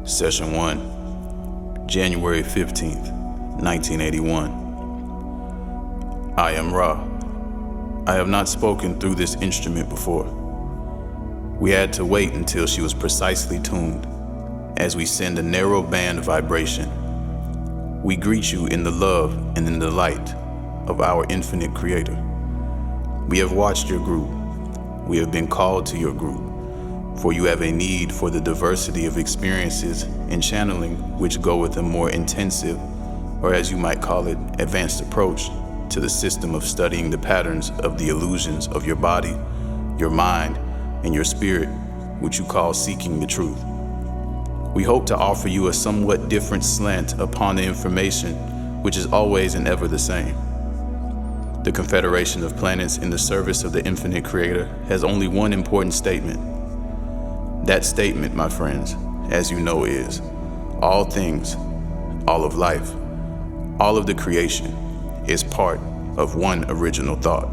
Session 1, January 15th, 1981. I am Ra. I have not spoken through this instrument before. We had to wait until she was precisely tuned, as we send a narrow band vibration. We greet you in the love and in the light of our infinite Creator. We have watched your group. We have been called to your group, for you have a need for the diversity of experiences and channeling which go with a more intensive, or as you might call it, advanced approach to the system of studying the patterns of the illusions of your body, your mind, and your spirit, which you call seeking the truth. We hope to offer you a somewhat different slant upon the information which is always and ever the same. The Confederation of Planets in the service of the Infinite Creator has only one important statement. That statement, my friends, as you know, is all things, all of life, all of the creation is part of one original thought.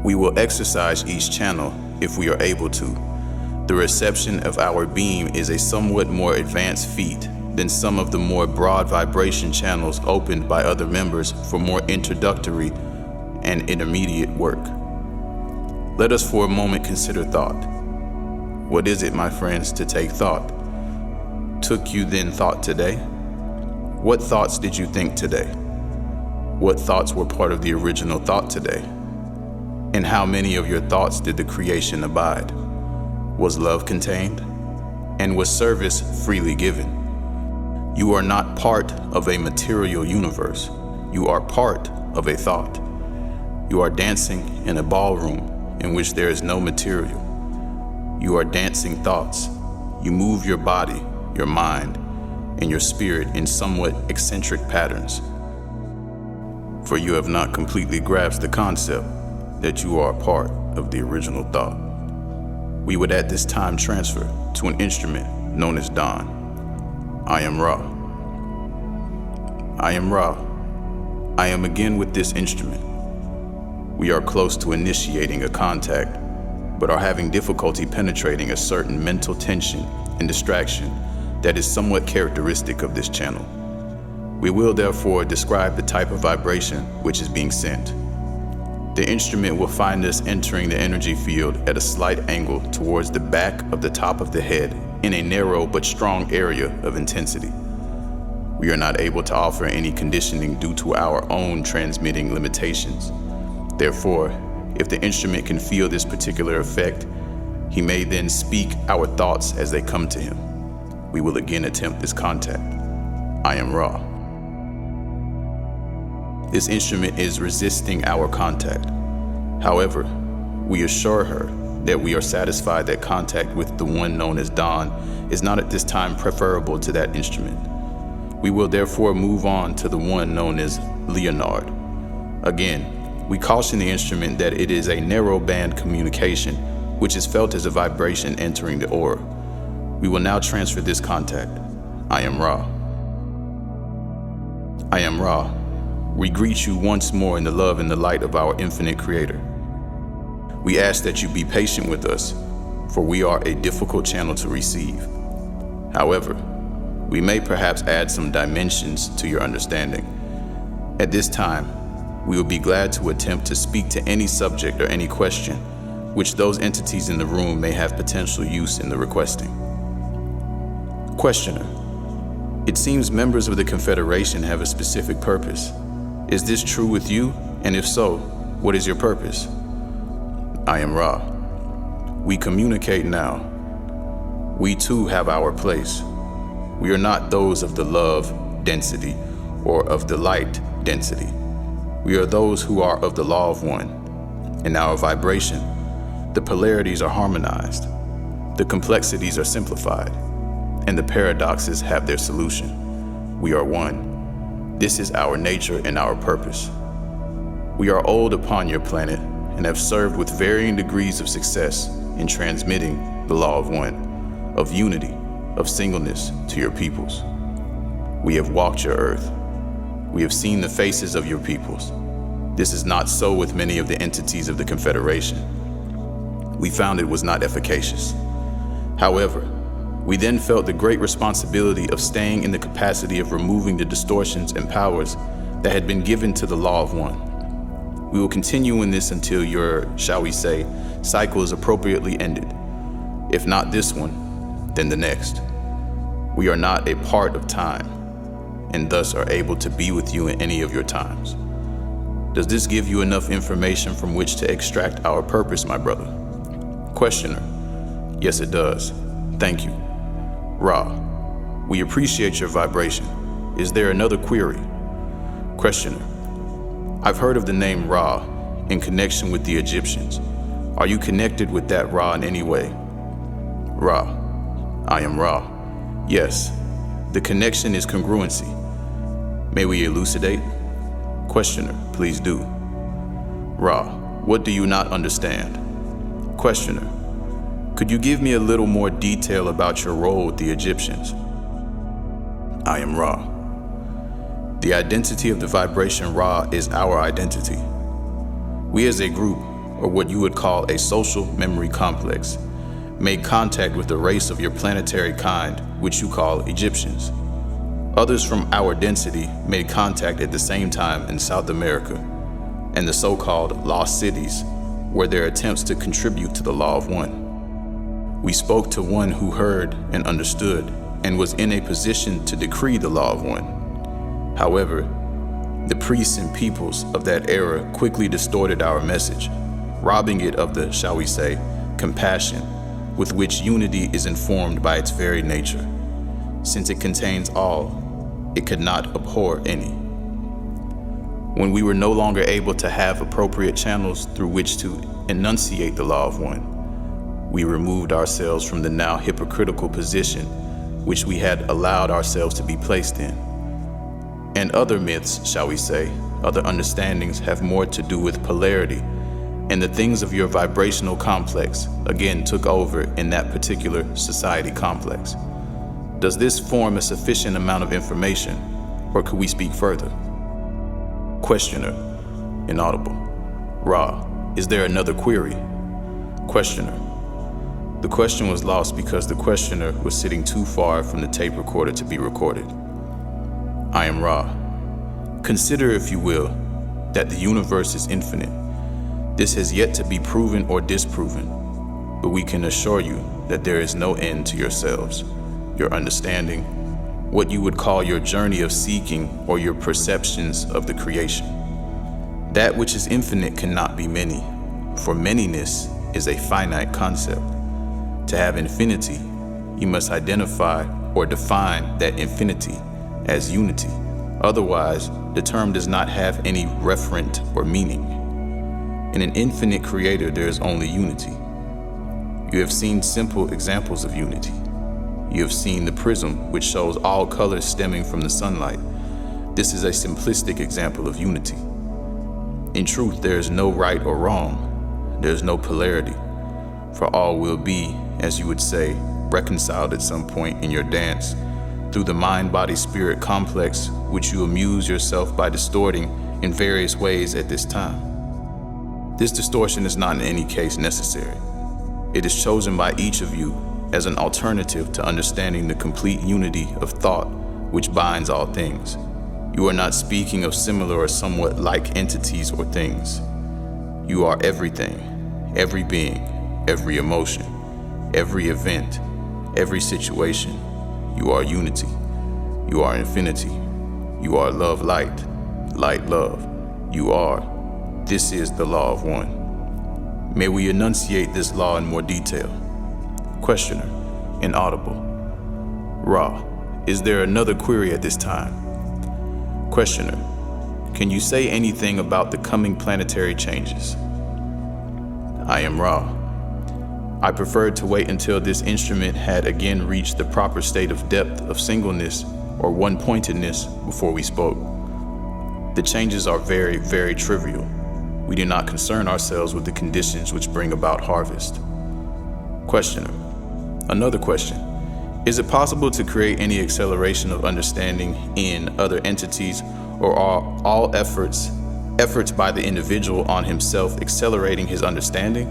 We will exercise each channel if we are able to. The reception of our beam is a somewhat more advanced feat than some of the more broad vibration channels opened by other members for more introductory and intermediate work. Let us for a moment consider thought. What is it, my friends, to take thought? Took you then thought today? What thoughts did you think today? What thoughts were part of the original thought today? And how many of your thoughts did the creation abide? Was love contained? And was service freely given? You are not part of a material universe. You are part of a thought. You are dancing in a ballroom in which there is no material. You are dancing thoughts. You move your body, your mind, and your spirit in somewhat eccentric patterns. For you have not completely grasped the concept that you are a part of the original thought. We would at this time transfer to an instrument known as Dawn. I am Ra. I am Ra. I am again with this instrument. We are close to initiating a contact, but are having difficulty penetrating a certain mental tension and distraction that is somewhat characteristic of this channel. We will therefore describe the type of vibration which is being sent. The instrument will find us entering the energy field at a slight angle towards the back of the top of the head in a narrow but strong area of intensity. We are not able to offer any conditioning due to our own transmitting limitations. Therefore, if the instrument can feel this particular effect, he may then speak our thoughts as they come to him. We will again attempt this contact. I am Ra. This instrument is resisting our contact. However, we assure her that we are satisfied that contact with the one known as Dawn is not at this time preferable to that instrument. We will therefore move on to the one known as Leonard. Again, we caution the instrument that it is a narrow band communication, which is felt as a vibration entering the aura. We will now transfer this contact. I am Ra. I am Ra. We greet you once more in the love and the light of our infinite Creator. We ask that you be patient with us, for we are a difficult channel to receive. However, we may perhaps add some dimensions to your understanding. At this time, we will be glad to attempt to speak to any subject or any question which those entities in the room may have potential use in the requesting. Questioner: it seems members of the Confederation have a specific purpose. Is this true with you? And if so, what is your purpose? I am Ra. We communicate now. We too have our place. We are not those of the love density or of the light density. We are those who are of the law of one. In our vibration, the polarities are harmonized, the complexities are simplified, and the paradoxes have their solution. We are one. This is our nature and our purpose. We are old upon your planet and have served with varying degrees of success in transmitting the law of one, of unity, of singleness to your peoples. We have walked your earth. We have seen the faces of your peoples. This is not so with many of the entities of the Confederation. We found it was not efficacious. However, We then felt the great responsibility of staying in the capacity of removing the distortions and powers that had been given to the Law of One. We will continue in this until your, shall we say, cycle is appropriately ended. If not this one, then the next. We are not a part of time, and thus are able to be with you in any of your times. Does this give you enough information from which to extract our purpose, my brother? Questioner: Yes, it does. Thank you. Ra: We appreciate your vibration. Is there another query? Questioner: I've heard of the name Ra in connection with the Egyptians. Are you connected with that Ra in any way? Ra: I am Ra. Yes, the connection is congruency. May we elucidate? Questioner: Please do. Ra: What do you not understand? Questioner: Could you give me a little more detail about your role with the Egyptians? I am Ra. The identity of the vibration Ra is our identity. We as a group, or what you would call a social memory complex, made contact with the race of your planetary kind, which you call Egyptians. Others from our density made contact at the same time in South America and the so-called lost cities, were their attempts to contribute to the Law of One. We spoke to one who heard and understood and was in a position to decree the Law of One. However, the priests and peoples of that era quickly distorted our message, robbing it of the, shall we say, compassion with which unity is informed by its very nature. Since it contains all, it could not abhor any. When we were no longer able to have appropriate channels through which to enunciate the Law of One, we removed ourselves from the now hypocritical position which we had allowed ourselves to be placed in. And other myths, shall we say, other understandings have more to do with polarity, and the things of your vibrational complex again took over in that particular society complex. Does this form a sufficient amount of information, or could we speak further? Questioner: Inaudible. Ra: Is there another query? Questioner: The question was lost because the questioner was sitting too far from the tape recorder to be recorded. I am Ra. Consider, if you will, that the universe is infinite. This has yet to be proven or disproven, but we can assure you that there is no end to yourselves, your understanding, what you would call your journey of seeking, or your perceptions of the creation. That which is infinite cannot be many, for manyness is a finite concept. To have infinity, you must identify or define that infinity as unity. Otherwise, the term does not have any referent or meaning. In an infinite creator, there is only unity. You have seen simple examples of unity. You have seen the prism, which shows all colors stemming from the sunlight. This is a simplistic example of unity. In truth, there is no right or wrong. There is no polarity, for all will be, as you would say, reconciled at some point in your dance through the mind-body-spirit complex, which you amuse yourself by distorting in various ways at this time. This distortion is not in any case necessary. It is chosen by each of you as an alternative to understanding the complete unity of thought which binds all things. You are not speaking of similar or somewhat like entities or things. You are everything, every being, every emotion, every event, every situation. You are unity. You are infinity. You are love, light, light, love. You are. This is the Law of One. May we enunciate this law in more detail. Questioner: Inaudible. Ra: Is there another query at this time? Questioner: Can you say anything about the coming planetary changes? I am Ra. I preferred to wait until this instrument had again reached the proper state of depth of singleness or one-pointedness before we spoke. The changes are very, very trivial. We do not concern ourselves with the conditions which bring about harvest. Questioner: Another question. Is it possible to create any acceleration of understanding in other entities, or are all efforts by the individual on himself accelerating his understanding?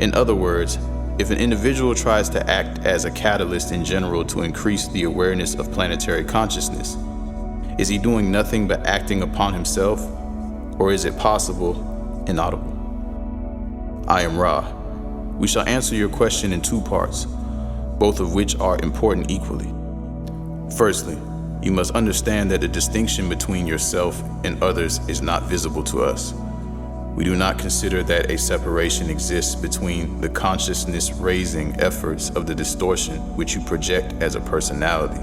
In other words, If an individual tries to act as a catalyst in general to increase the awareness of planetary consciousness, is he doing nothing but acting upon himself, or is it possible, inaudible? I am Ra. We shall answer your question in two parts, both of which are important equally. Firstly, you must understand that the distinction between yourself and others is not visible to us. We do not consider that a separation exists between the consciousness-raising efforts of the distortion which you project as a personality,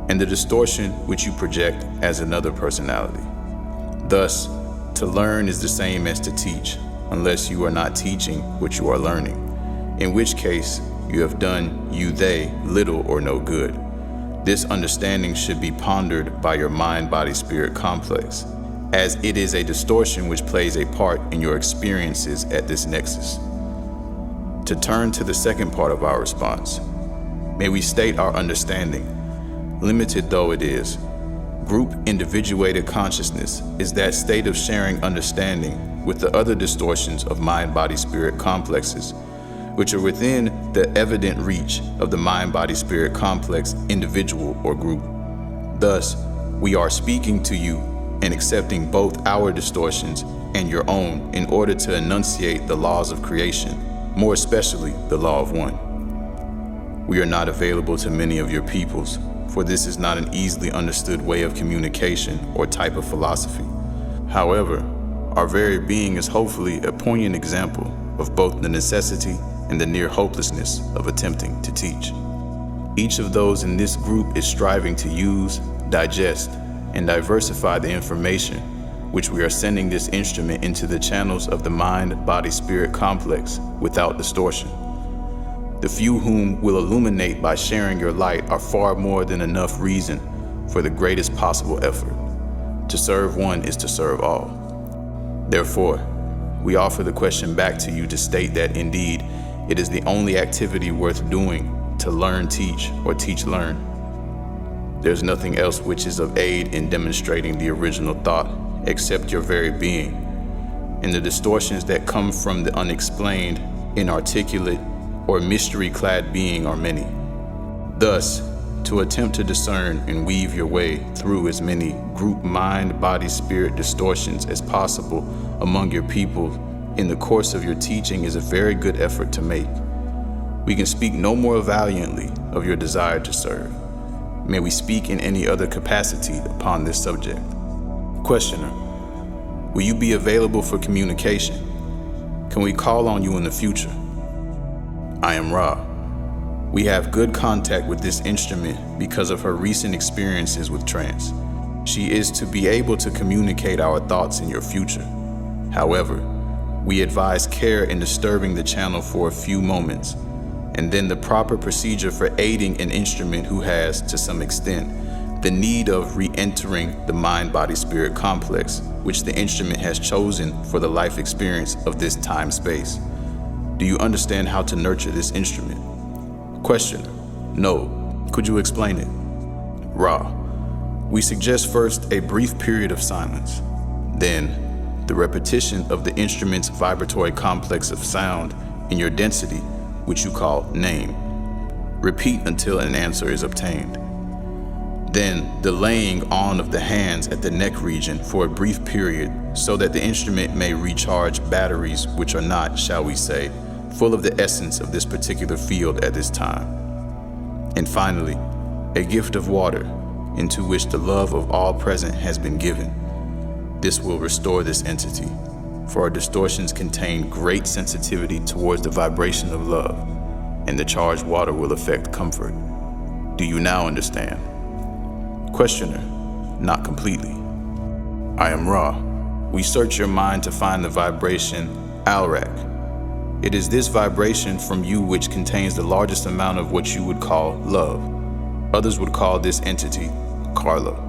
and the distortion which you project as another personality. Thus, to learn is the same as to teach, unless you are not teaching what you are learning, in which case you have done they little or no good. This understanding should be pondered by your mind-body-spirit complex, as it is a distortion which plays a part in your experiences at this nexus. To turn to the second part of our response, may we state our understanding, limited though it is. Group individuated consciousness is that state of sharing understanding with the other distortions of mind-body-spirit complexes, which are within the evident reach of the mind-body-spirit complex individual or group. Thus, we are speaking to you and accepting both our distortions and your own in order to enunciate the laws of creation, more especially the law of one. We are not available to many of your peoples, for this is not an easily understood way of communication or type of philosophy. However, our very being is hopefully a poignant example of both the necessity and the near hopelessness of attempting to teach. Each of those in this group is striving to use, digest, and diversify the information which we are sending this instrument into the channels of the mind-body-spirit complex without distortion. The few whom will illuminate by sharing your light are far more than enough reason for the greatest possible effort. To serve one is to serve all. Therefore, we offer the question back to you to state that indeed it is the only activity worth doing to learn, teach, or teach, learn. There's nothing else which is of aid in demonstrating the original thought except your very being, and the distortions that come from the unexplained, inarticulate, or mystery-clad being are many. Thus, to attempt to discern and weave your way through as many group mind, body, spirit distortions as possible among your people in the course of your teaching is a very good effort to make. We can speak no more valiantly of your desire to serve. May we speak in any other capacity upon this subject. Questioner, will you be available for communication? Can we call on you in the future? I am Ra. We have good contact with this instrument because of her recent experiences with trance. She is to be able to communicate our thoughts in your future. However, we advise care in disturbing the channel for a few moments, and then the proper procedure for aiding an instrument who has, to some extent, the need of re-entering the mind-body-spirit complex, which the instrument has chosen for the life experience of this time-space. Do you understand how to nurture this instrument? Questioner, no. Could you explain it? Ra, we suggest first a brief period of silence, then the repetition of the instrument's vibratory complex of sound in your density, which you call name. Repeat until an answer is obtained. Then the laying on of the hands at the neck region for a brief period so that the instrument may recharge batteries which are not, shall we say, full of the essence of this particular field at this time. And finally, a gift of water into which the love of all present has been given. This will restore this entity, for our distortions contain great sensitivity towards the vibration of love, and the charged water will affect comfort. Do you now understand? Questioner, not completely. I am Ra. We search your mind to find the vibration Alrak. It is this vibration from you which contains the largest amount of what you would call love. Others would call this entity Carla.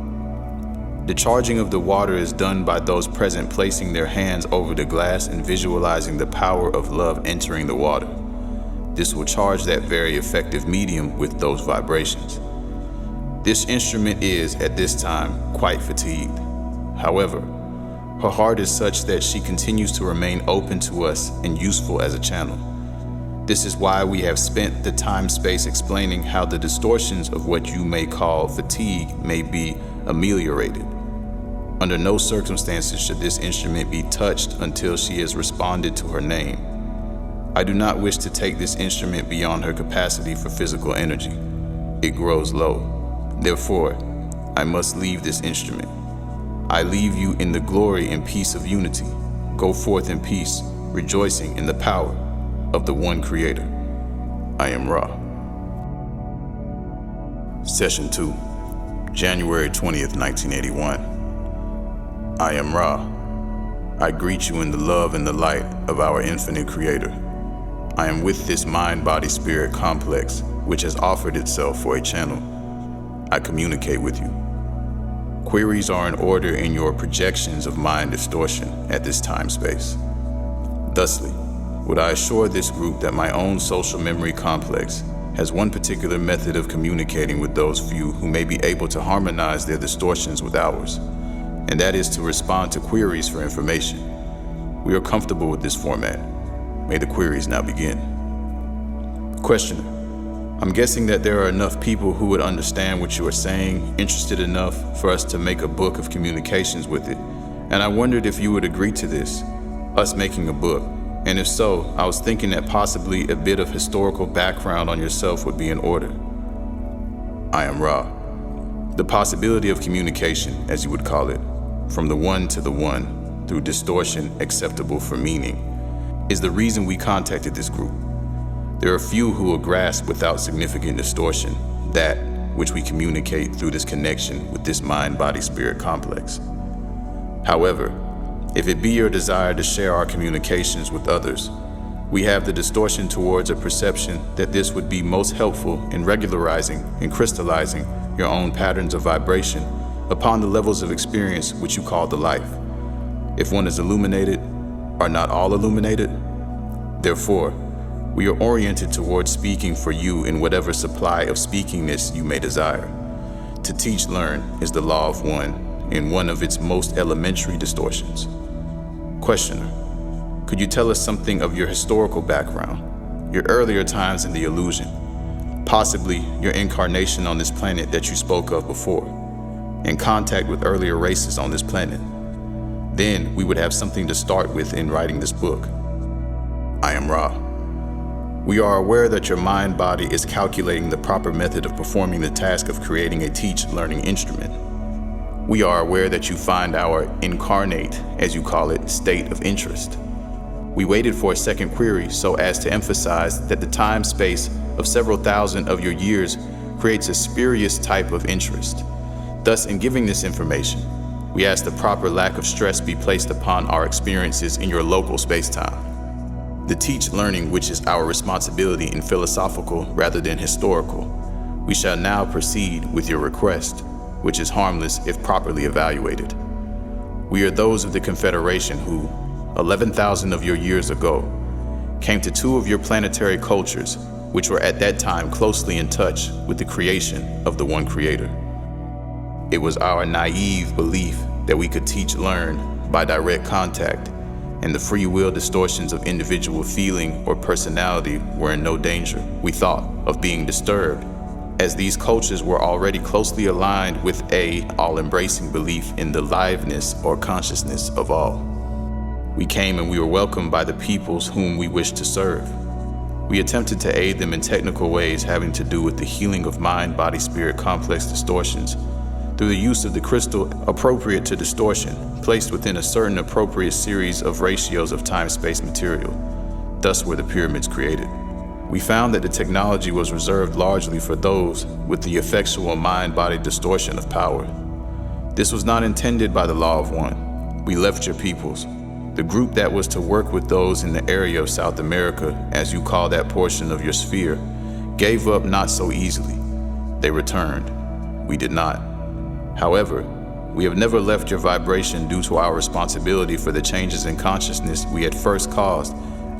The charging of the water is done by those present placing their hands over the glass and visualizing the power of love entering the water. This will charge that very effective medium with those vibrations. This instrument is, at this time, quite fatigued. However, her heart is such that she continues to remain open to us and useful as a channel. This is why we have spent the time-space explaining how the distortions of what you may call fatigue may be ameliorated. Under no circumstances should this instrument be touched until she has responded to her name. I do not wish to take this instrument beyond her capacity for physical energy. It grows low. Therefore, I must leave this instrument. I leave you in the glory and peace of unity. Go forth in peace, rejoicing in the power of the one Creator. I am Ra. Session 2, January 20th, 1981. I am Ra. I greet you in the love and the light of our infinite Creator. I am with this mind-body-spirit complex, which has offered itself for a channel. I communicate with you. Queries are in order in your projections of mind distortion at this time-space. Thusly, would I assure this group that my own social memory complex has one particular method of communicating with those few who may be able to harmonize their distortions with ours, and that is to respond to queries for information. We are comfortable with this format. May the queries now begin. Questioner: I'm guessing that there are enough people who would understand what you are saying, interested enough for us to make a book of communications with it. And I wondered if you would agree to this, us making a book. And if so, I was thinking that possibly a bit of historical background on yourself would be in order. I am Ra. The possibility of communication, as you would call it, from the one to the one, through distortion acceptable for meaning, is the reason we contacted this group. There are few who will grasp without significant distortion that which we communicate through this connection with this mind-body-spirit complex. However, if it be your desire to share our communications with others, we have the distortion towards a perception that this would be most helpful in regularizing and crystallizing your own patterns of vibration upon the levels of experience which you call the life. If one is illuminated, are not all illuminated? Therefore, we are oriented towards speaking for you in whatever supply of speakingness you may desire. To teach, learn is the law of one in one of its most elementary distortions. Questioner: could you tell us something of your historical background, your earlier times in the illusion, possibly your incarnation on this planet that you spoke of before, in contact with earlier races on this planet? Then we would have something to start with in writing this book. I am Ra. We are aware that your mind-body is calculating the proper method of performing the task of creating a teach-learning instrument. We are aware that you find our incarnate, as you call it, state of interest. We waited for a second query so as to emphasize that the time-space of several thousand of your years creates a spurious type of interest. Thus, in giving this information, we ask the proper lack of stress be placed upon our experiences in your local space-time. The teach learning, which is our responsibility in philosophical rather than historical. We shall now proceed with your request, which is harmless if properly evaluated. We are those of the Confederation who, 11,000 of your years ago, came to two of your planetary cultures, which were at that time closely in touch with the creation of the one Creator. It was our naive belief that we could teach, learn by direct contact, and the free will distortions of individual feeling or personality were in no danger, we thought, of being disturbed, as these cultures were already closely aligned with a all-embracing belief in the liveness or consciousness of all. We came and we were welcomed by the peoples whom we wished to serve. We attempted to aid them in technical ways having to do with the healing of mind-body-spirit complex distortions through the use of the crystal appropriate to distortion, placed within a certain appropriate series of ratios of time-space material. Thus were the pyramids created. We found that the technology was reserved largely for those with the effectual mind-body distortion of power. This was not intended by the law of one. We left your peoples, the group that was to work with those in the area of South America, as you call that portion of your sphere, gave up not so easily. They returned. We did not. However, we have never left your vibration due to our responsibility for the changes in consciousness we had first caused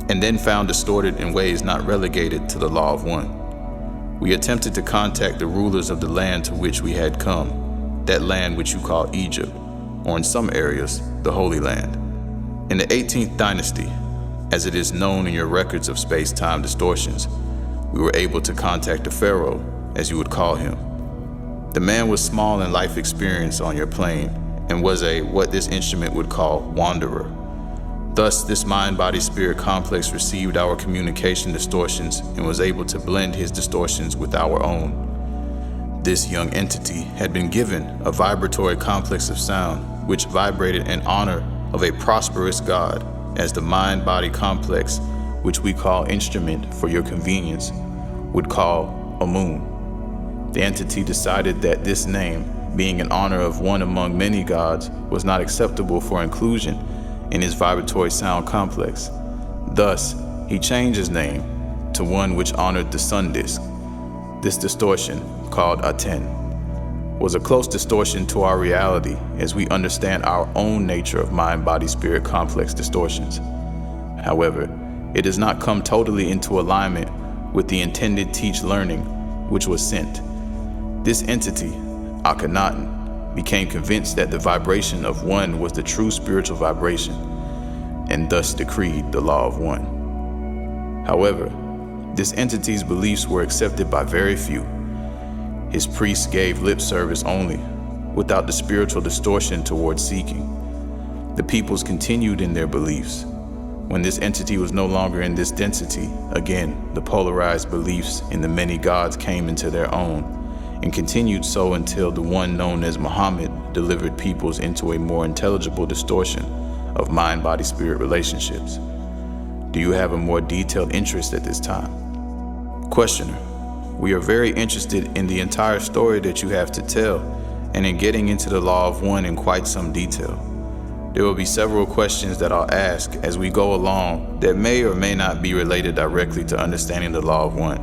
and then found distorted in ways not relegated to the law of one. We attempted to contact the rulers of the land to which we had come, that land which you call Egypt, or in some areas, the Holy Land. In the 18th dynasty, as it is known in your records of space-time distortions, we were able to contact the Pharaoh, as you would call him. The man was small in life experience on your plane and was what this instrument would call wanderer. Thus, this mind-body-spirit complex received our communication distortions and was able to blend his distortions with our own. This young entity had been given a vibratory complex of sound which vibrated in honor of a prosperous god as the mind-body complex, which we call instrument for your convenience, would call a moon. The entity decided that this name, being in honor of one among many gods, was not acceptable for inclusion in his vibratory sound complex. Thus, he changed his name to one which honored the sun disk. This distortion, called Aten, was a close distortion to our reality as we understand our own nature of mind-body-spirit complex distortions. However, it does not come totally into alignment with the intended teach-learning which was sent. This entity, Akhenaten, became convinced that the vibration of one was the true spiritual vibration, and thus decreed the law of one. However, this entity's beliefs were accepted by very few. His priests gave lip service only, without the spiritual distortion towards seeking. The peoples continued in their beliefs. When this entity was no longer in this density, again, the polarized beliefs in the many gods came into their own, and continued so until the one known as Muhammad delivered peoples into a more intelligible distortion of mind-body-spirit relationships. Do you have a more detailed interest at this time? Questioner: we are very interested in the entire story that you have to tell and in getting into the law of one in quite some detail. There will be several questions that I'll ask as we go along that may or may not be related directly to understanding the law of one.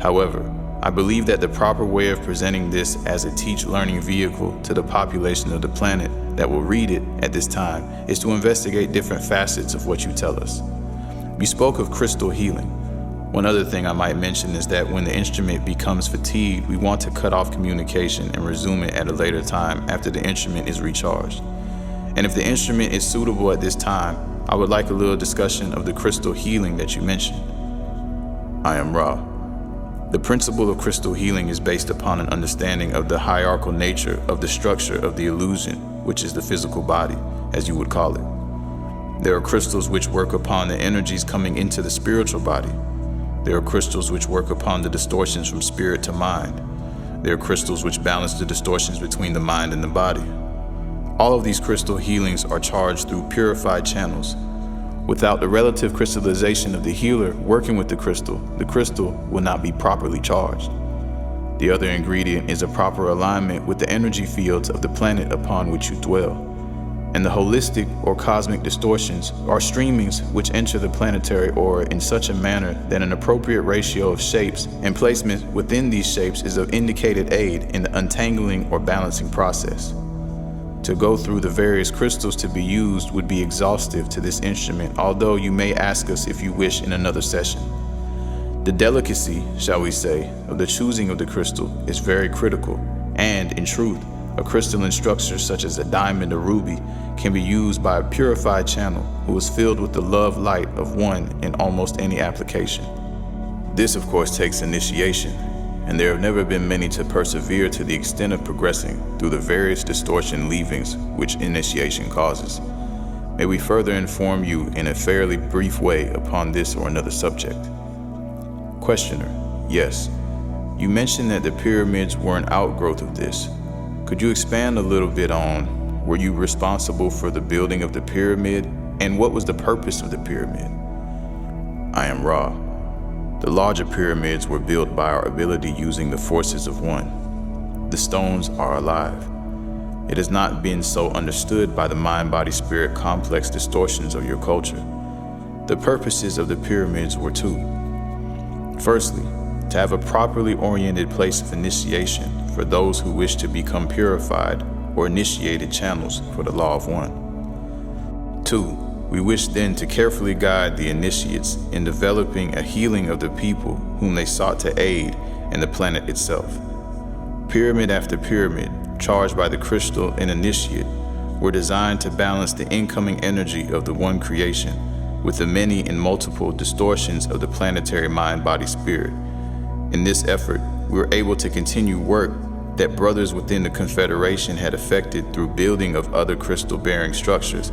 However, I believe that the proper way of presenting this as a teach-learning vehicle to the population of the planet that will read it at this time is to investigate different facets of what you tell us. You spoke of crystal healing. One other thing I might mention is that when the instrument becomes fatigued, we want to cut off communication and resume it at a later time after the instrument is recharged. And if the instrument is suitable at this time, I would like a little discussion of the crystal healing that you mentioned. I am Ra. The principle of crystal healing is based upon an understanding of the hierarchical nature of the structure of the illusion, which is the physical body, as you would call it. There are crystals which work upon the energies coming into the spiritual body. There are crystals which work upon the distortions from spirit to mind. There are crystals which balance the distortions between the mind and the body. All of these crystal healings are charged through purified channels. Without the relative crystallization of the healer working with the crystal will not be properly charged. The other ingredient is a proper alignment with the energy fields of the planet upon which you dwell. And the holistic or cosmic distortions are streamings which enter the planetary aura in such a manner that an appropriate ratio of shapes and placement within these shapes is of indicated aid in the untangling or balancing process. To go through the various crystals to be used would be exhaustive to this instrument, although you may ask us if you wish in another session. The delicacy, shall we say, of the choosing of the crystal is very critical, and in truth, a crystalline structure such as a diamond or ruby can be used by a purified channel who is filled with the love light of one in almost any application. This, of course, takes initiation, and there have never been many to persevere to the extent of progressing through the various distortion leavings which initiation causes. May we further inform you in a fairly brief way upon this or another subject. Questioner: yes. You mentioned that the pyramids were an outgrowth of this. Could you expand a little bit on, were you responsible for the building of the pyramid, and what was the purpose of the pyramid? I am Ra. The larger pyramids were built by our ability using the forces of one. The stones are alive. It has not been so understood by the mind-body-spirit complex distortions of your culture. The purposes of the pyramids were two. Firstly, to have a properly oriented place of initiation for those who wish to become purified or initiated channels for the law of one. Two, we wish then to carefully guide the initiates in developing a healing of the people whom they sought to aid and the planet itself. Pyramid after pyramid, charged by the crystal and initiate, were designed to balance the incoming energy of the one creation with the many and multiple distortions of the planetary mind-body-spirit. In this effort, we were able to continue work that brothers within the Confederation had effected through building of other crystal-bearing structures,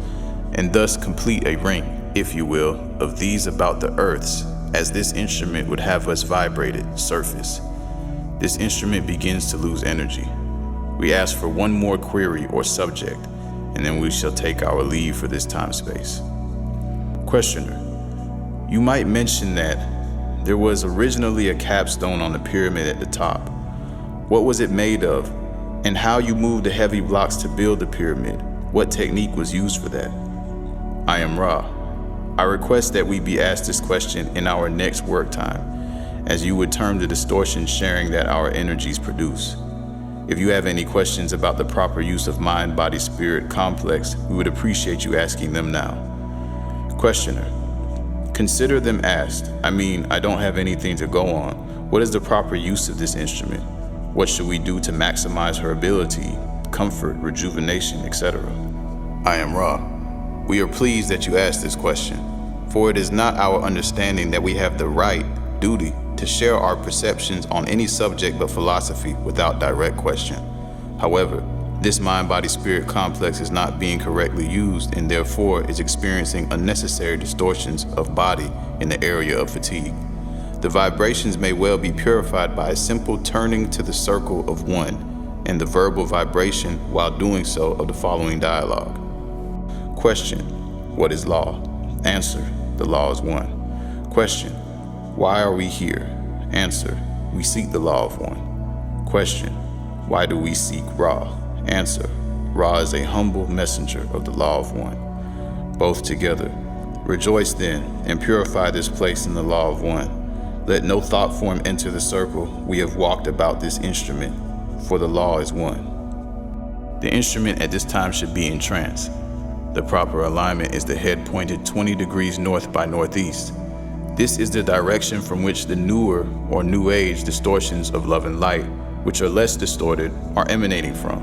and thus complete a ring, if you will, of these about the Earth's, as this instrument would have us vibrated, surface. This instrument begins to lose energy. We ask for one more query or subject, and then we shall take our leave for this time-space. Questioner, you might mention that there was originally a capstone on the pyramid at the top. What was it made of, and how you moved the heavy blocks to build the pyramid? What technique was used for that? I am Ra. I request that we be asked this question in our next work time, as you would term the distortion sharing that our energies produce. If you have any questions about the proper use of mind-body-spirit complex, we would appreciate you asking them now. Questioner, consider them asked. I don't have anything to go on. What is the proper use of this instrument? What should we do to maximize her ability, comfort, rejuvenation, etc.? I am Ra. We are pleased that you asked this question, for it is not our understanding that we have the right, duty, to share our perceptions on any subject but philosophy without direct question. However, this mind-body-spirit complex is not being correctly used and therefore is experiencing unnecessary distortions of body in the area of fatigue. The vibrations may well be purified by a simple turning to the circle of one and the verbal vibration while doing so of the following dialogue. Question, what is law? Answer, the law is one. Question, why are we here? Answer, we seek the law of one. Question, why do we seek Ra? Answer, Ra is a humble messenger of the law of one. Both together. Rejoice then, and purify this place in the law of one. Let no thought form enter the circle we have walked about this instrument, for the law is one. The instrument at this time should be in trance. The proper alignment is the head pointed 20 degrees north by northeast. This is the direction from which the newer or new age distortions of love and light, which are less distorted, are emanating from,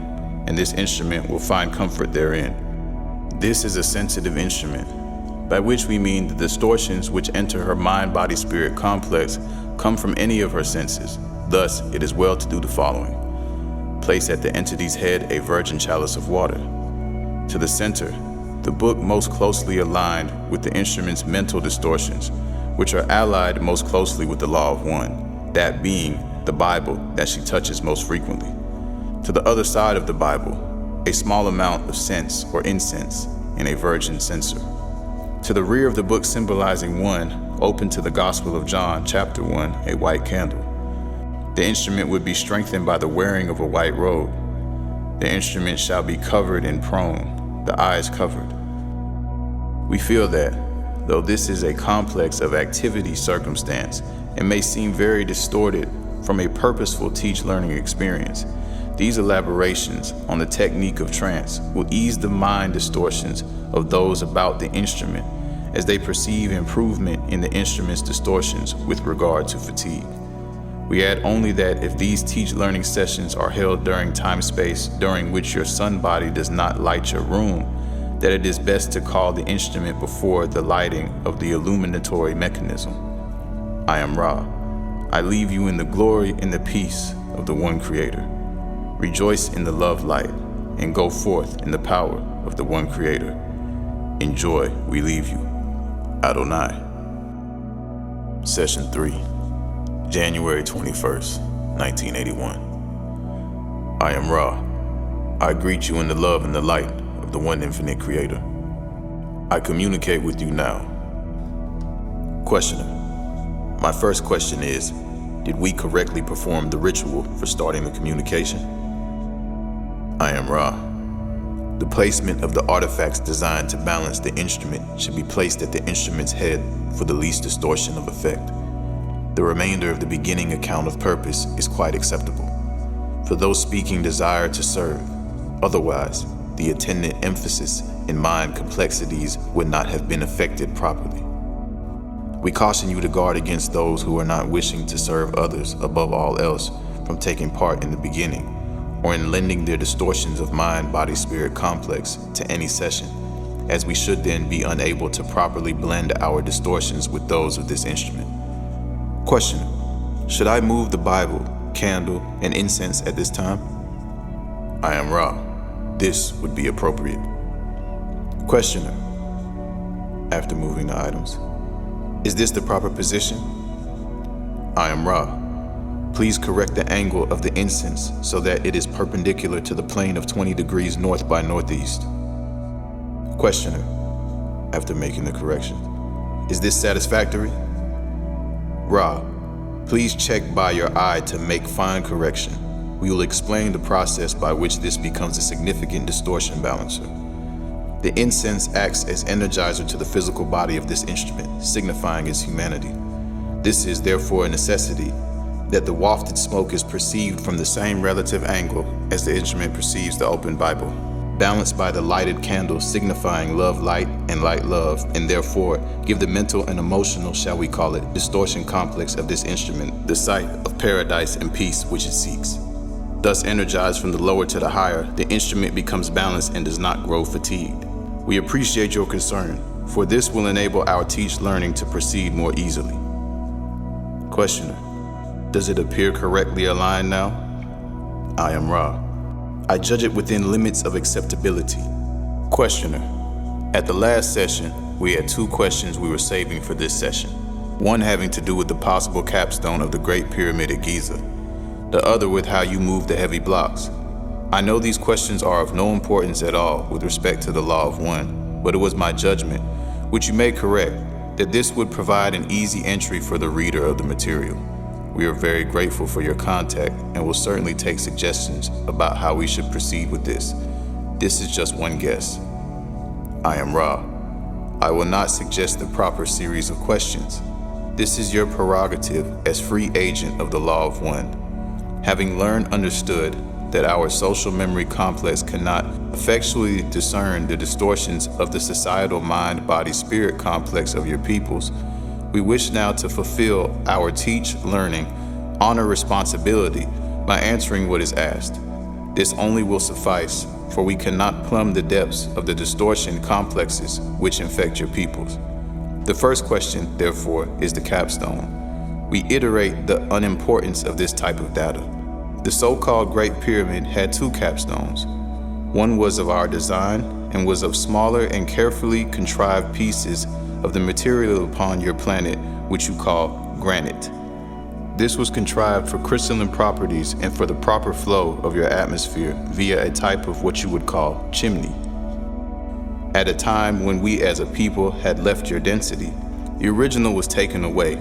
and this instrument will find comfort therein. This is a sensitive instrument, by which we mean the distortions which enter her mind-body-spirit complex come from any of her senses. Thus, it is well to do the following. Place at the entity's head a virgin chalice of water. To the center, the book most closely aligned with the instrument's mental distortions, which are allied most closely with the law of one, that being the Bible that she touches most frequently. To the other side of the Bible, a small amount of scents or incense in a virgin censer. To the rear of the book symbolizing one, open to the Gospel of John, chapter 1, a white candle. The instrument would be strengthened by the wearing of a white robe. The instrument shall be covered and prone, the eyes covered. We feel that, though this is a complex of activity circumstance and may seem very distorted from a purposeful teach-learning experience, these elaborations on the technique of trance will ease the mind distortions of those about the instrument as they perceive improvement in the instrument's distortions with regard to fatigue. We add only that if these teach-learning sessions are held during time-space during which your sun body does not light your room, that it is best to call the instrument before the lighting of the illuminatory mechanism. I am Ra. I leave you in the glory and the peace of the one Creator. Rejoice in the love light, and go forth in the power of the one Creator. In joy we leave you. Adonai. Session 3, January 21st, 1981. I am Ra. I greet you in the love and the light of the one infinite Creator. I communicate with you now. Questioner. My first question is, did we correctly perform the ritual for starting the communication? I am Ra. The placement of the artifacts designed to balance the instrument should be placed at the instrument's head for the least distortion of effect. The remainder of the beginning account of purpose is quite acceptable, for those speaking desire to serve. Otherwise, the attendant emphasis in mind complexities would not have been affected properly. We caution you to guard against those who are not wishing to serve others above all else from taking part in the beginning, or in lending their distortions of mind-body-spirit complex to any session, as we should then be unable to properly blend our distortions with those of this instrument. Questioner: should I move the Bible, candle, and incense at this time? I am Ra. This would be appropriate. Questioner: after moving the items, is this the proper position? I am Ra. Please correct the angle of the incense so that it is perpendicular to the plane of 20 degrees north by northeast. Questioner: after making the correction, is this satisfactory? Ra, please check by your eye to make fine correction. We will explain the process by which this becomes a significant distortion balancer. The incense acts as energizer to the physical body of this instrument, signifying its humanity. This is therefore a necessity that the wafted smoke is perceived from the same relative angle as the instrument perceives the open Bible, balanced by the lighted candle signifying love light and light love, and therefore give the mental and emotional, shall we call it, distortion complex of this instrument the sight of paradise and peace which it seeks. Thus energized from the lower to the higher, the instrument becomes balanced and does not grow fatigued. We appreciate your concern, for this will enable our teach learning to proceed more easily. Questioner: does it appear correctly aligned now? I am Ra. I judge it within limits of acceptability. Questioner: at the last session, we had 2 questions we were saving for this session. One having to do with the possible capstone of the Great Pyramid at Giza, the other with how you move the heavy blocks. I know these questions are of no importance at all with respect to the law of one, but it was my judgment, which you may correct, that this would provide an easy entry for the reader of the material. We are very grateful for your contact and will certainly take suggestions about how we should proceed with this. This is just one guess. I am Ra. I will not suggest the proper series of questions. This is your prerogative as free agent of the law of one. Having learned, understood, that our social memory complex cannot effectually discern the distortions of the societal mind-body-spirit complex of your peoples, we wish now to fulfill our teach, learning, honor responsibility by answering what is asked. This only will suffice, for we cannot plumb the depths of the distortion complexes which infect your peoples. The first question, therefore, is the capstone. We iterate the unimportance of this type of data. The so-called Great Pyramid had 2 capstones. One was of our design and was of smaller and carefully contrived pieces of the material upon your planet, which you call granite. This was contrived for crystalline properties and for the proper flow of your atmosphere via a type of what you would call chimney. At a time when we as a people had left your density, the original was taken away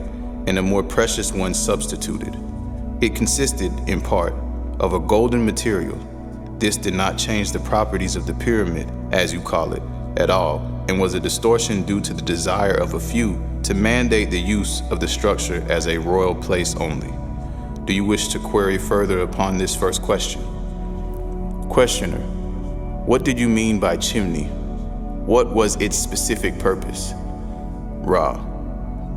and a more precious one substituted. It consisted, in part, of a golden material. This did not change the properties of the pyramid, as you call it, at all, and was a distortion due to the desire of a few to mandate the use of the structure as a royal place only. Do you wish to query further upon this first question? Questioner: what did you mean by chimney? What was its specific purpose? Ra: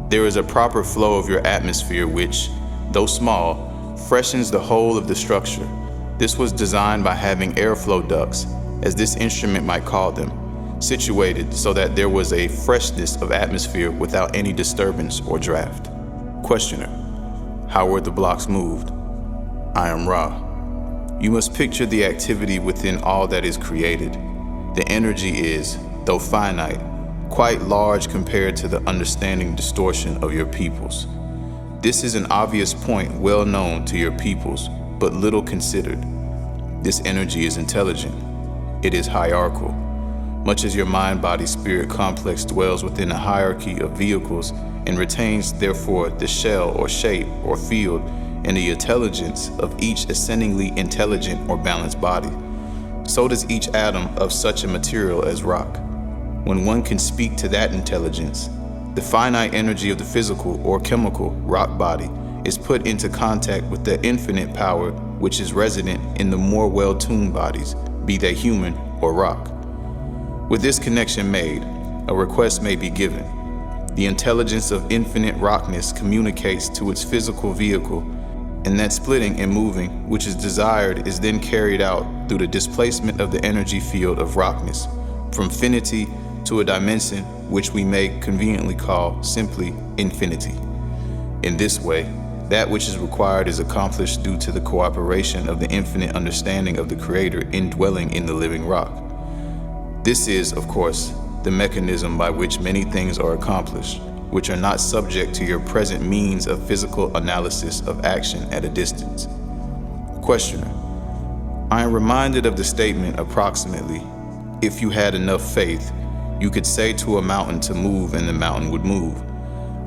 there is a proper flow of your atmosphere which, though small, freshens the whole of the structure. This was designed by having airflow ducts, as this instrument might call them, situated so that there was a freshness of atmosphere without any disturbance or draft. Questioner: how were the blocks moved? I am Ra. You must picture the activity within all that is created. The energy is, though finite, quite large compared to the understanding distortion of your peoples. This is an obvious point well known to your peoples, but little considered. This energy is intelligent. It is hierarchical. Much as your mind-body-spirit complex dwells within a hierarchy of vehicles and retains, therefore, the shell or shape or field and the intelligence of each ascendingly intelligent or balanced body, so does each atom of such a material as rock. When one can speak to that intelligence, the finite energy of the physical or chemical rock body is put into contact with the infinite power which is resident in the more well-tuned bodies, be they human or rock. With this connection made, a request may be given. The intelligence of infinite rockness communicates to its physical vehicle, and that splitting and moving which is desired is then carried out through the displacement of the energy field of rockness from finity to a dimension which we may conveniently call simply infinity. In this way, that which is required is accomplished due to the cooperation of the infinite understanding of the Creator indwelling in the living rock. This is, of course, the mechanism by which many things are accomplished, which are not subject to your present means of physical analysis of action at a distance. Questioner: I am reminded of the statement approximately, if you had enough faith, you could say to a mountain to move and the mountain would move.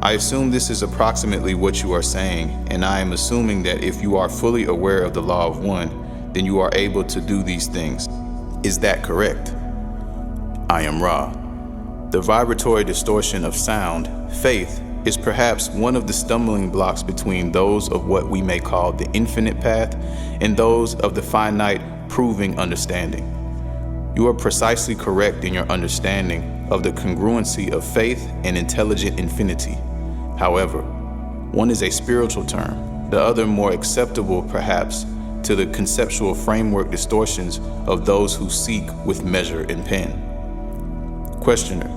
I assume this is approximately what you are saying, and I am assuming that if you are fully aware of the law of one, then you are able to do these things. Is that correct? I am Ra. The vibratory distortion of sound, faith, is perhaps one of the stumbling blocks between those of what we may call the infinite path and those of the finite proving understanding. You are precisely correct in your understanding of the congruency of faith and intelligent infinity. However, one is a spiritual term, the other more acceptable perhaps to the conceptual framework distortions of those who seek with measure and pen. Questioner: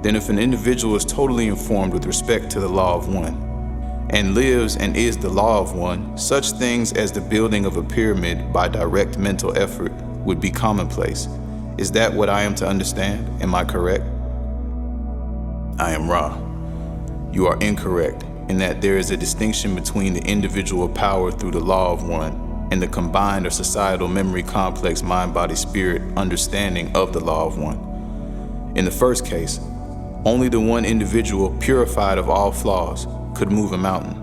then if an individual is totally informed with respect to the law of one, and lives and is the law of one, such things as the building of a pyramid by direct mental effort would be commonplace. Is that what I am to understand? Am I correct? I am Ra. You are incorrect in that there is a distinction between the individual power through the law of one and the combined or societal memory complex mind-body-spirit understanding of the law of one. In the first case, only the one individual purified of all flaws could move a mountain.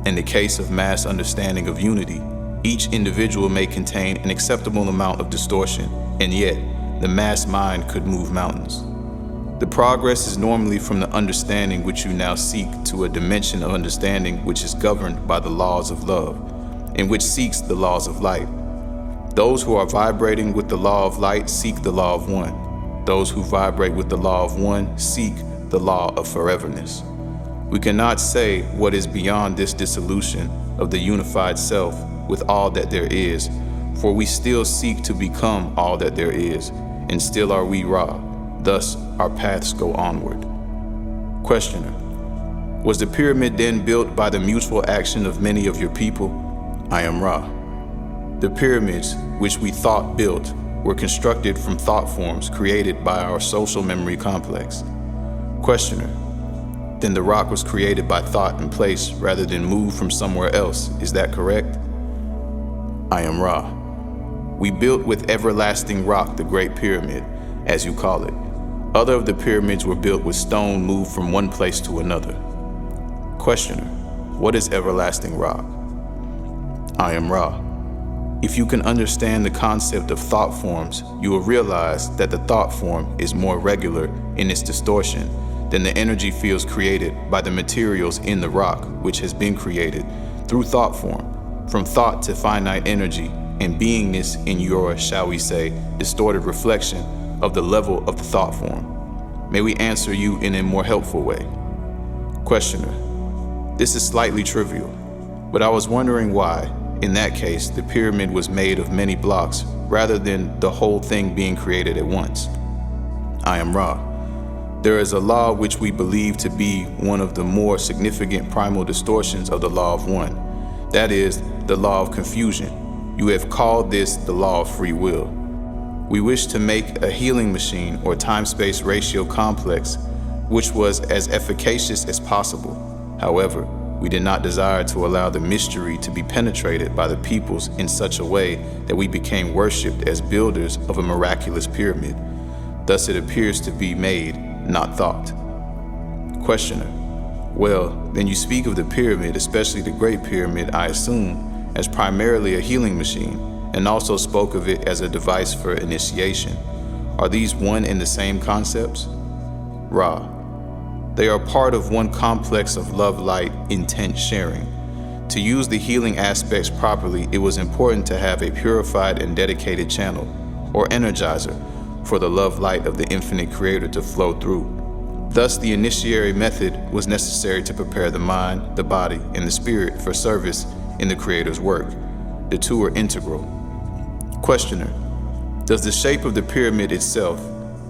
In the case of mass understanding of unity, each individual may contain an acceptable amount of distortion, and yet the mass mind could move mountains. The progress is normally from the understanding which you now seek to a dimension of understanding which is governed by the laws of love, and which seeks the laws of light. Those who are vibrating with the law of light seek the law of one. Those who vibrate with the law of one seek the law of foreverness. We cannot say what is beyond this dissolution of the unified self with all that there is, for we still seek to become all that there is, and still are we Ra. Thus our paths go onward. Questioner: was the pyramid then built by the mutual action of many of your people? I am Ra. The pyramids which we thought built were constructed from thought forms created by our social memory complex. Questioner: then the rock was created by thought and place rather than moved from somewhere else. Is that correct? I am Ra. We built with everlasting rock the Great Pyramid, as you call it. Other of the pyramids were built with stone moved from one place to another. Questioner: what is everlasting rock? I am Ra. If you can understand the concept of thought forms, you will realize that the thought form is more regular in its distortion than the energy fields created by the materials in the rock, which has been created through thought form, from thought to finite energy and beingness in your, shall we say, distorted reflection of the level of the thought form. May we answer you in a more helpful way. Questioner: this is slightly trivial, but I was wondering why, in that case, the pyramid was made of many blocks rather than the whole thing being created at once. I am Ra. There is a law which we believe to be one of the more significant primal distortions of the law of one. That is, the law of confusion. You have called this the law of free will. We wish to make a healing machine or time-space ratio complex which was as efficacious as possible. However, we did not desire to allow the mystery to be penetrated by the peoples in such a way that we became worshipped as builders of a miraculous pyramid. Thus it appears to be made, not thought. Questioner: well, then you speak of the pyramid, especially the Great Pyramid, I assume, as primarily a healing machine, and also spoke of it as a device for initiation. Are these one and the same concepts? Ra: they are part of one complex of love, light, intent sharing. To use the healing aspects properly, it was important to have a purified and dedicated channel, or energizer, for the love light of the infinite creator to flow through. Thus, the initiatory method was necessary to prepare the mind, the body, and the spirit for service in the creator's work. The two are integral. Questioner: does the shape of the pyramid itself,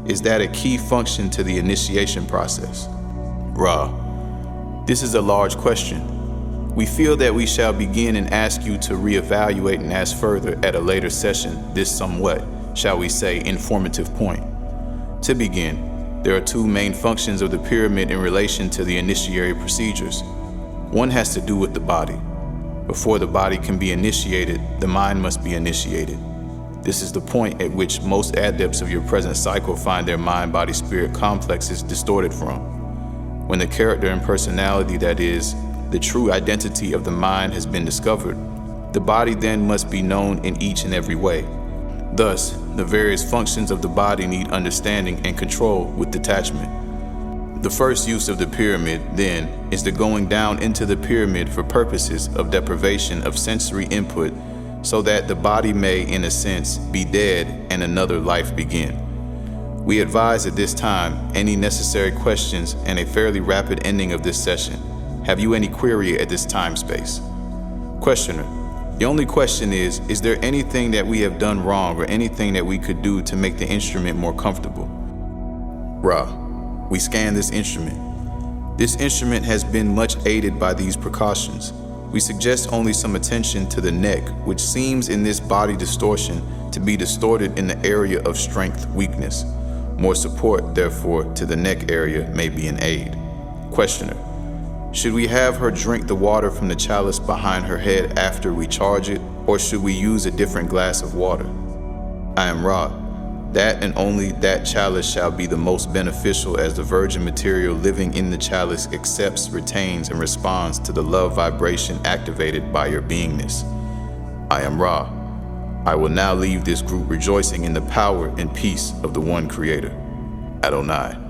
Is that a key function to the initiation process? Ra, this is a large question. We feel that we shall begin and ask you to reevaluate and ask further at a later session this somewhat, shall we say, informative point. To begin, there are two main functions of the pyramid in relation to the initiatory procedures. One has to do with the body. Before the body can be initiated, the mind must be initiated. This is the point at which most adepts of your present cycle find their mind-body-spirit complexes distorted from. When the character and personality, that is, the true identity of the mind has been discovered, the body then must be known in each and every way. Thus, the various functions of the body need understanding and control with detachment. The first use of the pyramid, then, is the going down into the pyramid for purposes of deprivation of sensory input so that the body may, in a sense, be dead and another life begin. We advise at this time any necessary questions and a fairly rapid ending of this session. Have you any query at this time space? Questioner, the only question is there anything that we have done wrong or anything that we could do to make the instrument more comfortable? Ra, we scan this instrument. This instrument has been much aided by these precautions. We suggest only some attention to the neck, which seems in this body distortion to be distorted in the area of strength weakness. More support, therefore, to the neck area may be an aid. Questioner, should we have her drink the water from the chalice behind her head after we charge it, or should we use a different glass of water? I am Ra. That and only that chalice shall be the most beneficial, as the virgin material living in the chalice accepts, retains, and responds to the love vibration activated by your beingness. I am Ra. I will now leave this group rejoicing in the power and peace of the one Creator, Adonai.